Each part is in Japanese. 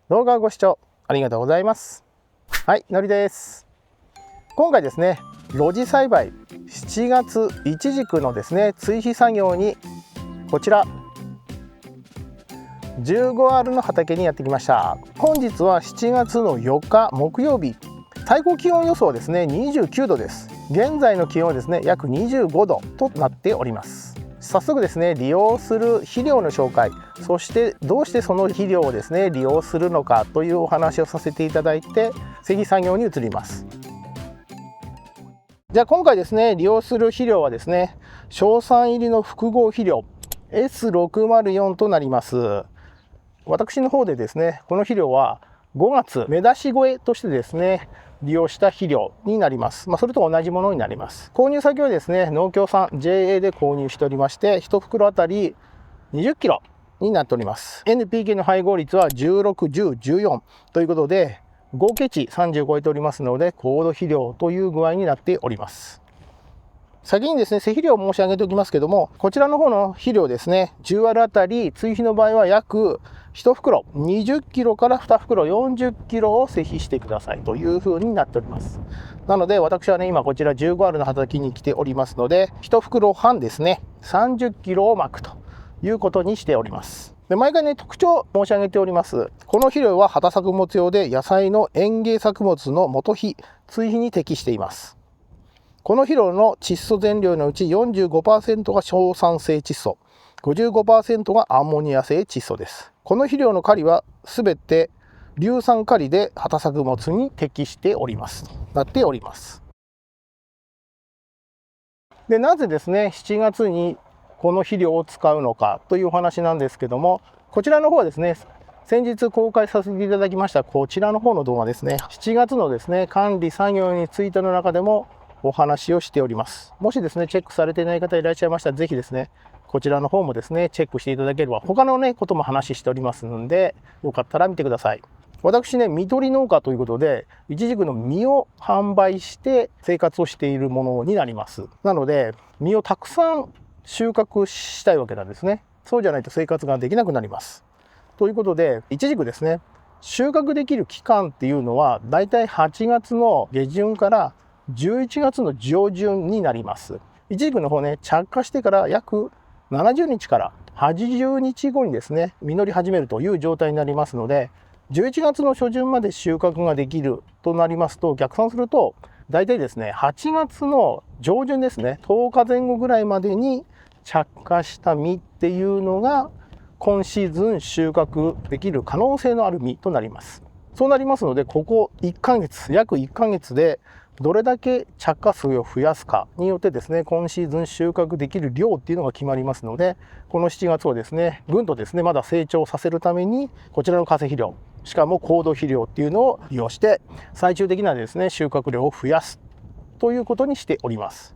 動画をご視聴ありがとうございます。はい、のりです。今回ですね、露地栽培7月イチジクのですね、追肥作業にこちら 15R の畑にやってきました。本日は7月の4日木曜日、最高気温予想はですね、29度です。現在の気温はですね、約25度となっております。早速ですね、利用する肥料の紹介、そしてどうしてその肥料をですね利用するのかというお話をさせていただいて、追肥作業に移ります。じゃあ今回ですね、利用する肥料はですね、硝酸入りの複合肥料 S604 となります。私の方でですね、この肥料は5月芽出し肥としてですね利用した肥料になります。それと同じものになります。購入先はですね、農協さん JA で購入しておりまして、1袋あたり20キロになっております。 NPK の配合率は16、10、14ということで、合計値30超えておりますので、高度肥料という具合になっております。先にですね、施肥量を申し上げておきますけども、こちらの方の肥料ですね、10R あたり追肥の場合は約1袋20キロから2袋40キロを施肥してくださいという風になっております。なので私はね、今こちら 15R の畑に来ておりますので、1袋半ですね、30キロをまくということにしております。で、毎回ね、特徴申し上げております。この肥料は畑作物用で、野菜の園芸作物の元肥、追肥に適しています。この肥料の窒素原料のうち 45% が硝酸性窒素、55% がアンモニア性窒素です。この肥料の狩りはすべて硫酸狩りで畑作物に適しております。なっております。で、なぜですね、7月にこの肥料を使うのかというお話なんですけども、こちらの方はですね、先日公開させていただきましたこちらの方の動画ですね、7月のですね、管理作業についての中でもお話をしております。もしですね、チェックされていない方いらっしゃいましたら、ぜひですね、こちらの方もですね、チェックしていただければ、他のね、ことも話しておりますので、よかったら見てください。私ね、実取り農家ということで、イチジクの実を販売して生活をしているものになります。なので、実をたくさん収穫したいわけなんですね。そうじゃないと生活ができなくなります。ということで、イチジクですね、収穫できる期間っていうのは、だいたい8月の下旬から11月の上旬になります。イチジクの方ね、着火してから約70日から80日後にですね、実り始めるという状態になりますので、11月の初旬まで収穫ができるとなりますと、逆算すると、大体ですね、8月の上旬ですね、10日前後ぐらいまでに着火した実っていうのが、今シーズン収穫できる可能性のある実となります。そうなりますので、ここ1ヶ月、約1ヶ月でどれだけ着火数を増やすかによってですね、今シーズン収穫できる量っていうのが決まりますので、この7月をですね、ぐんとですね、まだ成長させるために、こちらの化成肥料、しかも高度肥料っていうのを利用して、最終的なですね、収穫量を増やすということにしております。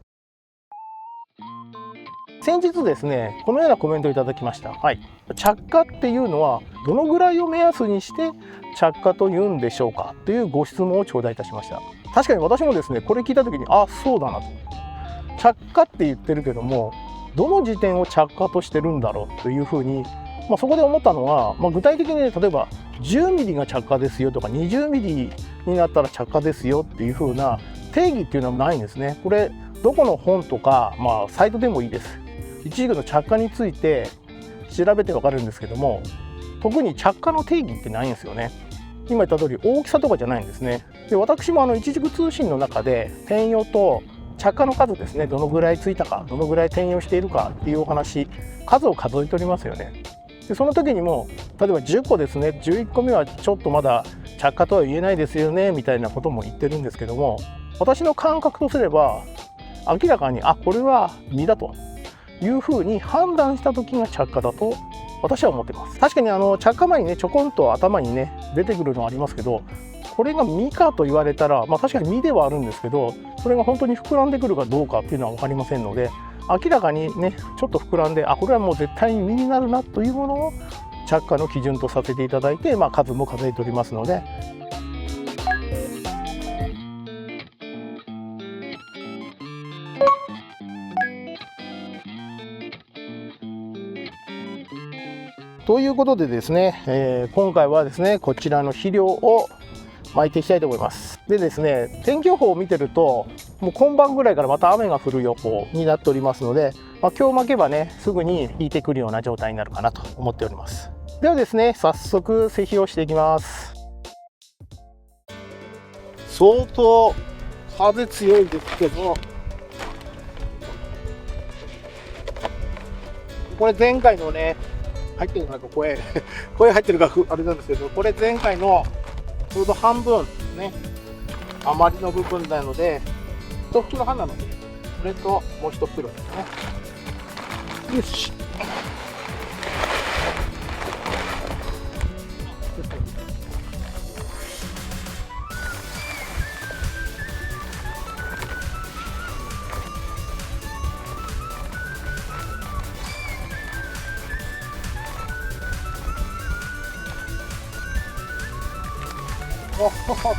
先日ですね、このようなコメントをいただきました。はい。着火っていうのはどのぐらいを目安にして着火というんでしょうかというご質問を頂戴いたしました。確かに私もですね、これ聞いた時に、あ、そうだなと。着火って言ってるけども、どの時点を着火としてるんだろうというふうに、そこで思ったのは、具体的に、ね、例えば10ミリが着火ですよとか20ミリになったら着火ですよっていうふうな定義っていうのはないんですね。これどこの本とか、サイトでもいいです。イチジクの着火について調べてわかるんですけども、特に着火の定義ってないんですよね。今言った通り大きさとかじゃないんですね。で、私もイチジク通信の中で転用と着火の数ですね、どのぐらいついたか、どのぐらい転用しているかっていうお話、数を数えておりますよね。で、その時にも例えば10個ですね、11個目はちょっとまだ着火とは言えないですよねみたいなことも言ってるんですけども、私の感覚とすれば明らかにこれは実だというふうに判断した時が着火だと私は思ってます。確かに着火前にね、ちょこんと頭にね出てくるのはありますけど、これが実かと言われたら、確かに実ではあるんですけど、それが本当に膨らんでくるかどうかっていうのは分かりませんので、明らかにねちょっと膨らんで、これはもう絶対に実になるなというものを着火の基準とさせていただいて、数も数えておりますので。ということでですね、今回はですねこちらの肥料を巻いていきたいと思います。でですね、天気予報を見てるともう今晩ぐらいからまた雨が降る予報になっておりますので、今日巻けばねすぐに引いてくるような状態になるかなと思っております。ではですね、早速施肥をしていきます。相当風強いですけど、これ前回のね入ってるかな、声入ってるかあれなんですけど、これ前回のちょうど半分ね余りの部分なので、1袋半なので、これともう1袋ですね。よし。おすごいな。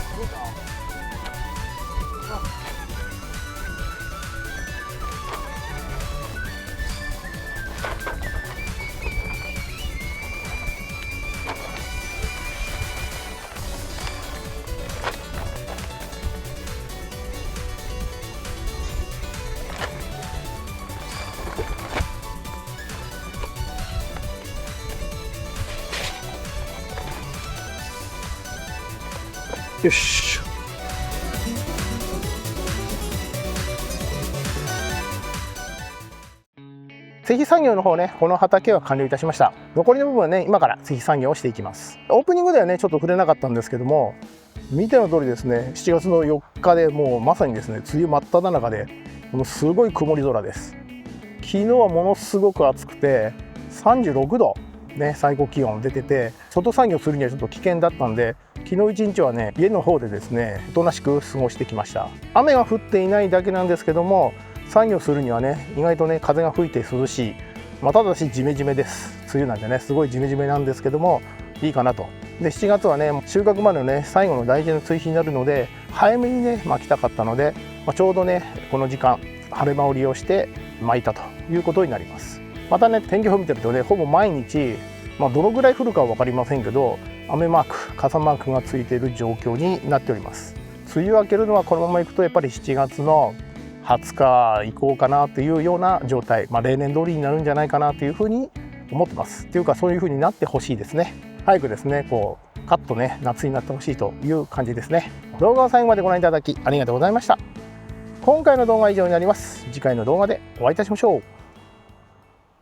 よし。施肥作業の方ね、この畑は完了いたしました。残りの部分はね、今から施肥作業をしていきます。オープニングではねちょっと触れなかったんですけども、見ての通りですね、7月の4日でもうまさにですね梅雨真っ只中で、もうすごい曇り空です。昨日はものすごく暑くて36度ね、最高気温出てて、外作業するにはちょっと危険だったんで、昨日一日はね家の方でですねおとなしく過ごしてきました。雨が降っていないだけなんですけども、作業するにはね意外とね風が吹いて涼しい、ただしジメジメです。梅雨なんでねすごいジメジメなんですけども、いいかなと。で7月はね収穫までのね最後の大事な追肥になるので、早めにね巻きたかったので、ちょうどねこの時間晴れ間を利用して巻いたということになります。またね天気予報見てるとねほぼ毎日、どのぐらい降るかは分かりませんけど、雨マーク傘マークがついている状況になっております。梅雨明けるのはこのままいくとやっぱり7月の20日以降かなというような状態、例年通りになるんじゃないかなというふうに思ってます。というかそういうふうになってほしいですね。早くですねこうカッとね夏になってほしいという感じですね。動画を最後までご覧いただきありがとうございました。今回の動画は以上になります。次回の動画でお会いいたしましょう。